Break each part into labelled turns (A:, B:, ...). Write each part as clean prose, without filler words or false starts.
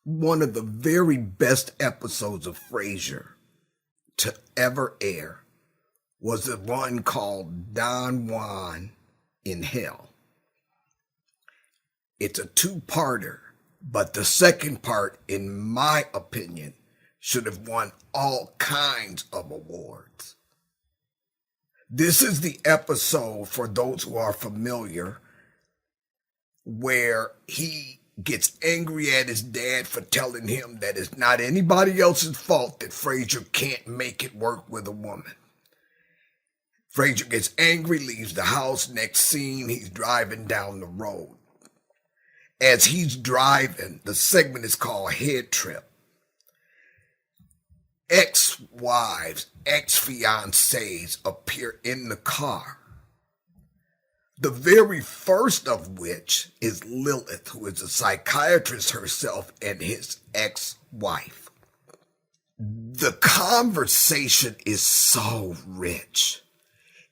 A: one of the very best episodes of Frasier to ever air was the one called Don Juan in Hell. It's a two-parter, but the second part, in my opinion, should have won all kinds of awards. This is the episode, for those who are familiar, where he gets angry at his dad for telling him that it's not anybody else's fault that Frasier can't make it work with a woman. Frasier gets angry, leaves the house. Next scene, he's driving down the road. As he's driving, the segment is called Head Trip. Ex-wives, ex-fiancés appear in the car. The very first of which is Lilith, who is a psychiatrist herself and his ex-wife. The conversation is so rich.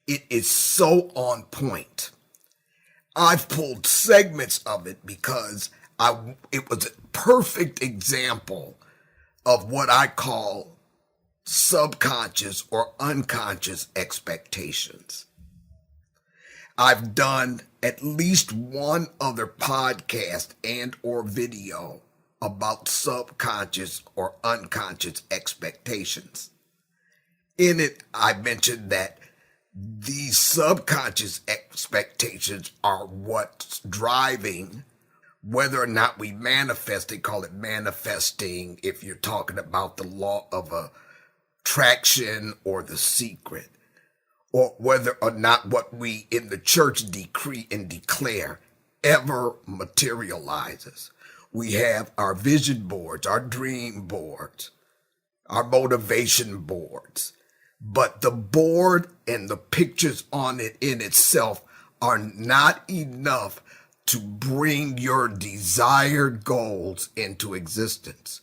A: It is so on point. I've pulled segments of it because it was a perfect example of what I call subconscious or unconscious expectations. I've done at least one other podcast and or video about subconscious or unconscious expectations. In it, I mentioned that these subconscious expectations are what's driving whether or not we manifest. They call it manifesting if you're talking about the law of attraction or The Secret, or whether or not what we in the church decree and declare ever materializes. We have our vision boards, our dream boards, our motivation boards, but the board and the pictures on it in itself are not enough to bring your desired goals into existence.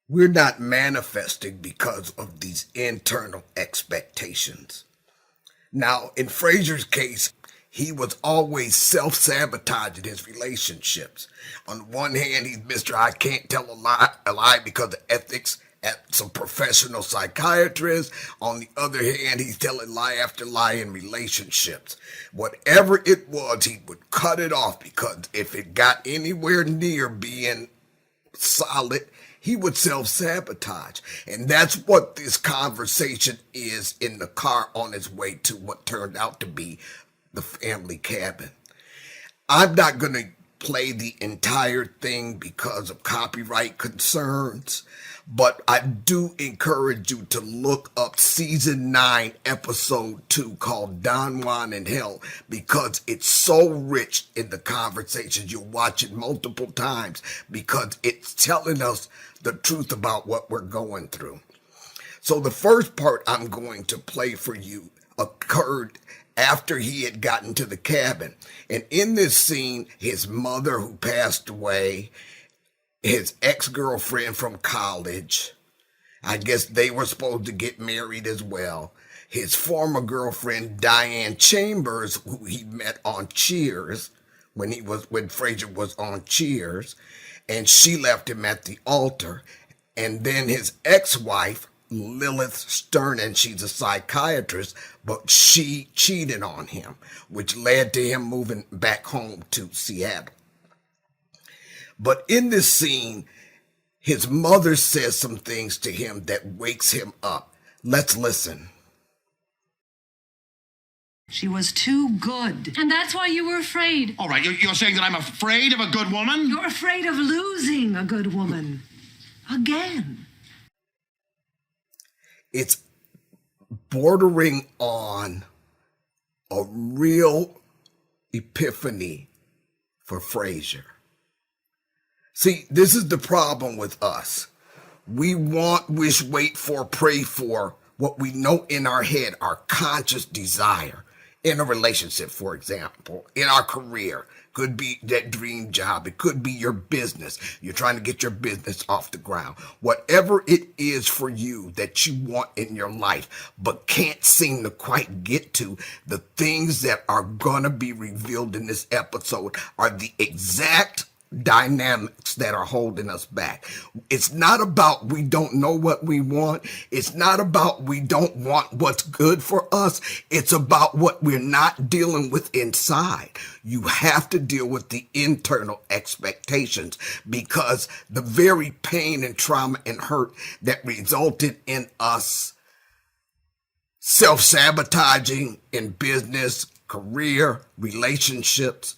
A: We're not manifesting because of these internal expectations. Now, in Frasier's case, he was always self-sabotaging his relationships. On one hand, he's Mr. I can't tell a lie because of ethics at some professional psychiatrist. On the other hand, he's telling lie after lie in relationships. Whatever it was, he would cut it off because if it got anywhere near being solid, he would self-sabotage. And that's what this conversation is in the car on its way to what turned out to be the family cabin. I'm not going to play the entire thing because of copyright concerns, but I do encourage you to look up season 9, episode 2 called Don Juan in Hell, because it's so rich in the conversations. You'll watch it multiple times because it's telling us the truth about what we're going through. So the first part I'm going to play for you occurred after he had gotten to the cabin. And in this scene, his mother, who passed away, his ex-girlfriend from college, I guess they were supposed to get married as well, his former girlfriend, Diane Chambers, who he met on Cheers, when Frasier was on Cheers, and she left him at the altar. And then his ex-wife, Lilith Stern, and she's a psychiatrist, but she cheated on him, which led to him moving back home to Seattle. But in this scene, his mother says some things to him that wakes him up. Let's listen.
B: She was too good.
C: And that's why you were afraid.
D: All right, you're saying that I'm afraid of a good woman?
B: You're afraid of losing a good woman. Again.
A: It's bordering on a real epiphany for Frasier. See, this is the problem with us. We want, wish, wait for, pray for what we know in our head, our conscious desire. In a relationship, for example, in our career, could be that dream job. It could be your business. You're trying to get your business off the ground. Whatever it is for you that you want in your life, but can't seem to quite get to, the things that are going to be revealed in this episode are the exact dynamics that are holding us back. It's not about we don't know what we want. It's not about we don't want what's good for us. It's about what we're not dealing with inside. You have to deal with the internal expectations, because the very pain and trauma and hurt that resulted in us self-sabotaging in business, career, relationships,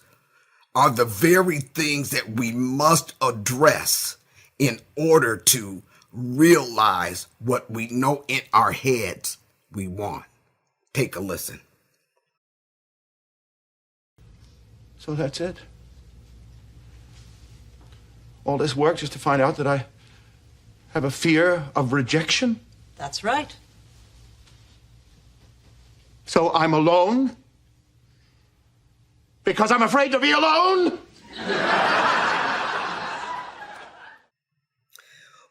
A: are the very things that we must address in order to realize what we know in our heads we want. Take a listen.
C: So that's it. All this work just to find out that I have a fear of rejection?
E: That's right.
C: So I'm alone? Because I'm afraid to be alone?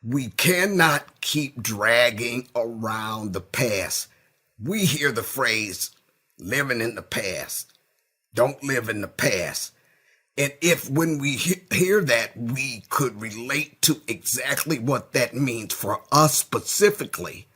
A: We cannot keep dragging around the past. We hear the phrase, living in the past. Don't live in the past. And if when we hear that, we could relate to exactly what that means for us specifically,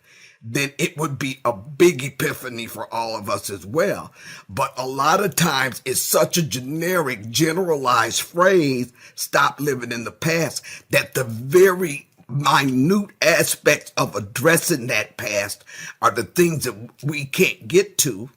A: then it would be a big epiphany for all of us as well. But a lot of times it's such a generic, generalized phrase, stop living in the past, that the very minute aspects of addressing that past are the things that we can't get to,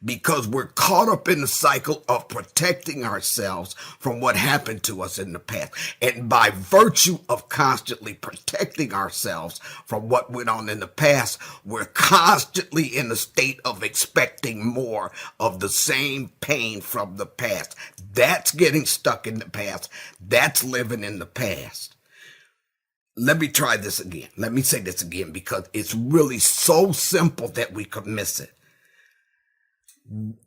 A: because we're caught up in the cycle of protecting ourselves from what happened to us in the past. And by virtue of constantly protecting ourselves from what went on in the past, we're constantly in a state of expecting more of the same pain from the past. That's getting stuck in the past. That's living in the past. Let me try this again. Let me say this again, because it's really so simple that we could miss it.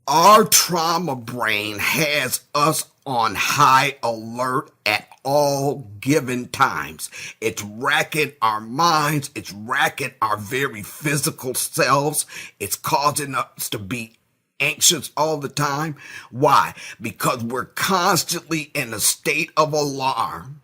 A: Our trauma brain has us on high alert at all given times. It's racking our minds. It's racking our very physical selves. It's causing us to be anxious all the time. Why? Because we're constantly in a state of alarm,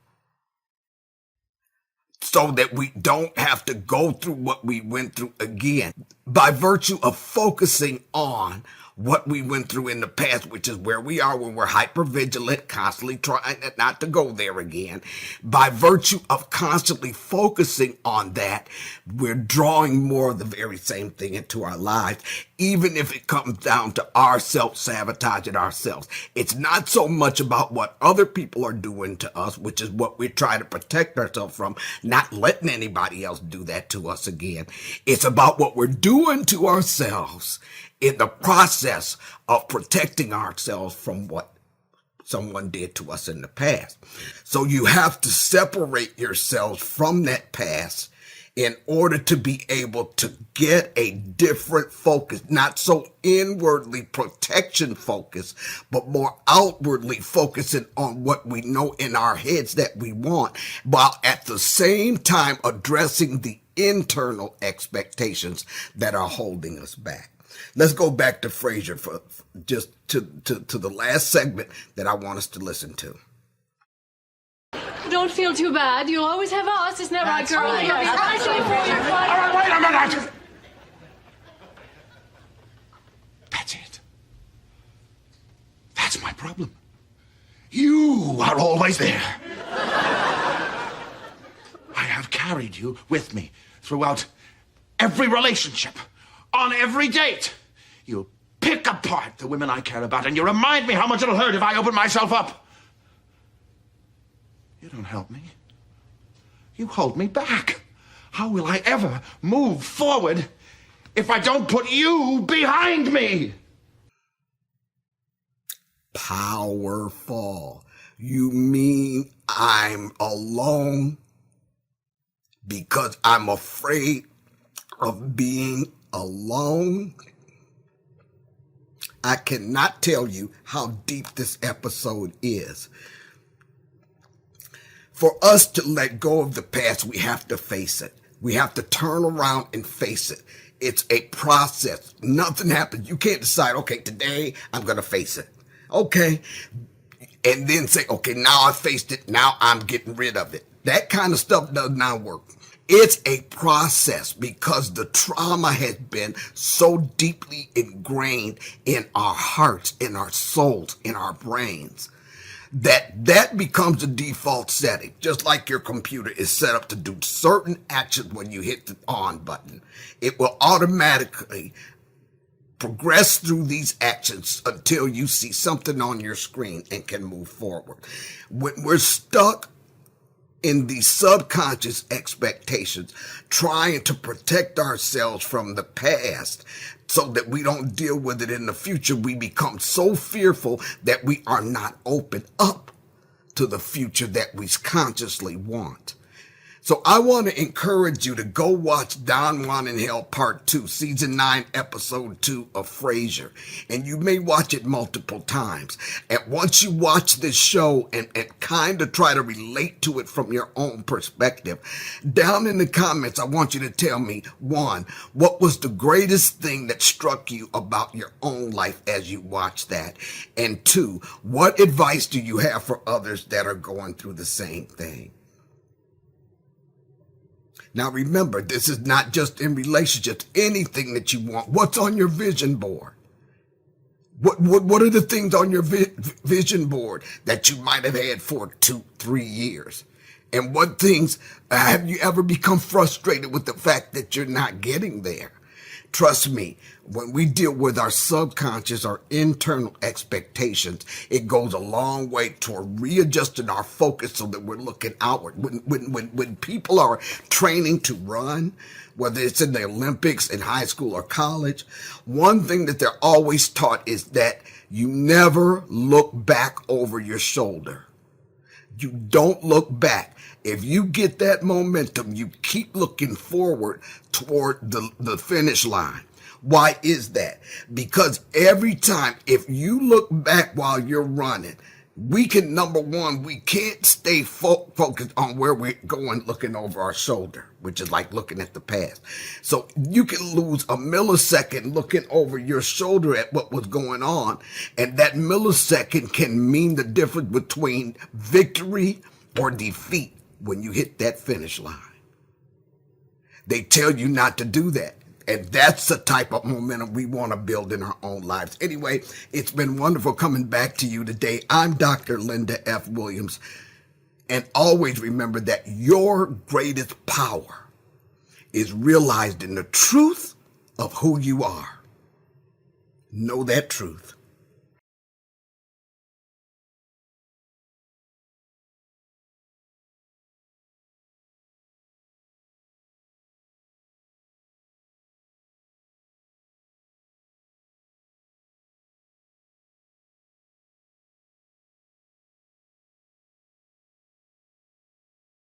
A: so that we don't have to go through what we went through again. By virtue of focusing on what we went through in the past, which is where we are when we're hypervigilant, constantly trying not to go there again. By virtue of constantly focusing on that, we're drawing more of the very same thing into our lives, even if it comes down to our self-sabotaging ourselves. It's not so much about what other people are doing to us, which is what we're trying to protect ourselves from, not letting anybody else do that to us again. It's about what we're doing to ourselves in the process of protecting ourselves from what someone did to us in the past. So you have to separate yourselves from that past in order to be able to get a different focus, not so inwardly protection focus, but more outwardly focusing on what we know in our heads that we want, while at the same time addressing the internal expectations that are holding us back. Let's go back to Frasier for just to the last segment that I want us to listen to.
F: Don't feel too bad. You'll always have us, isn't that right, girl?
E: right.
F: You'll be
E: That's
F: crushing for your flight.
C: All right, wait a minute! That's it. That's my problem. You are always there. I have carried you with me throughout every relationship, on every date. You pick apart the women I care about, and you remind me how much it'll hurt if I open myself up. You don't help me. You hold me back. How will I ever move forward if I don't put you behind me?
A: Powerful. You mean I'm alone because I'm afraid of being alone? I cannot tell you how deep this episode is. For us to let go of the past, we have to face it. We have to turn around and face it. It's a process. Nothing happens. You can't decide, okay, today I'm going to face it. Okay. and then say, okay, now I faced it. Now I'm getting rid of it. That kind of stuff does not work. It's a process because the trauma has been so deeply ingrained in our hearts, in our souls, in our brains, that becomes the default setting. Just like your computer is set up to do certain actions when you hit the on button, it will automatically progress through these actions until you see something on your screen and can move forward. When we're stuck in these subconscious expectations, trying to protect ourselves from the past so that we don't deal with it in the future, we become so fearful that we are not open up to the future that we consciously want. So I want to encourage you to go watch Don, Juan, and Hell Part 2, Season 9, Episode 2 of Frasier. And you may watch it multiple times. And once you watch this show and kind of try to relate to it from your own perspective, down in the comments, I want you to tell me, one, what was the greatest thing that struck you about your own life as you watched that? And two, what advice do you have for others that are going through the same thing? Now remember, this is not just in relationships, anything that you want. What's on your vision board? What are the things on your vision board that you might have had for 2-3 years? And what things have you ever become frustrated with the fact that you're not getting there? Trust me, when we deal with our subconscious, our internal expectations, it goes a long way toward readjusting our focus so that we're looking outward. When people are training to run, whether it's in the Olympics, in high school or college, one thing that they're always taught is that you never look back over your shoulder. You don't look back. If you get that momentum, you keep looking forward toward the finish line. Why is that? Because every time, if you look back while you're running, we can't stay focused on where we're going looking over our shoulder, which is like looking at the past. So you can lose a millisecond looking over your shoulder at what was going on, and that millisecond can mean the difference between victory or defeat when you hit that finish line. They tell you not to do that. And that's the type of momentum we want to build in our own lives. Anyway, it's been wonderful coming back to you today. I'm Dr. Linda F. Williams. And always remember that your greatest power is realized in the truth of who you are. Know that truth.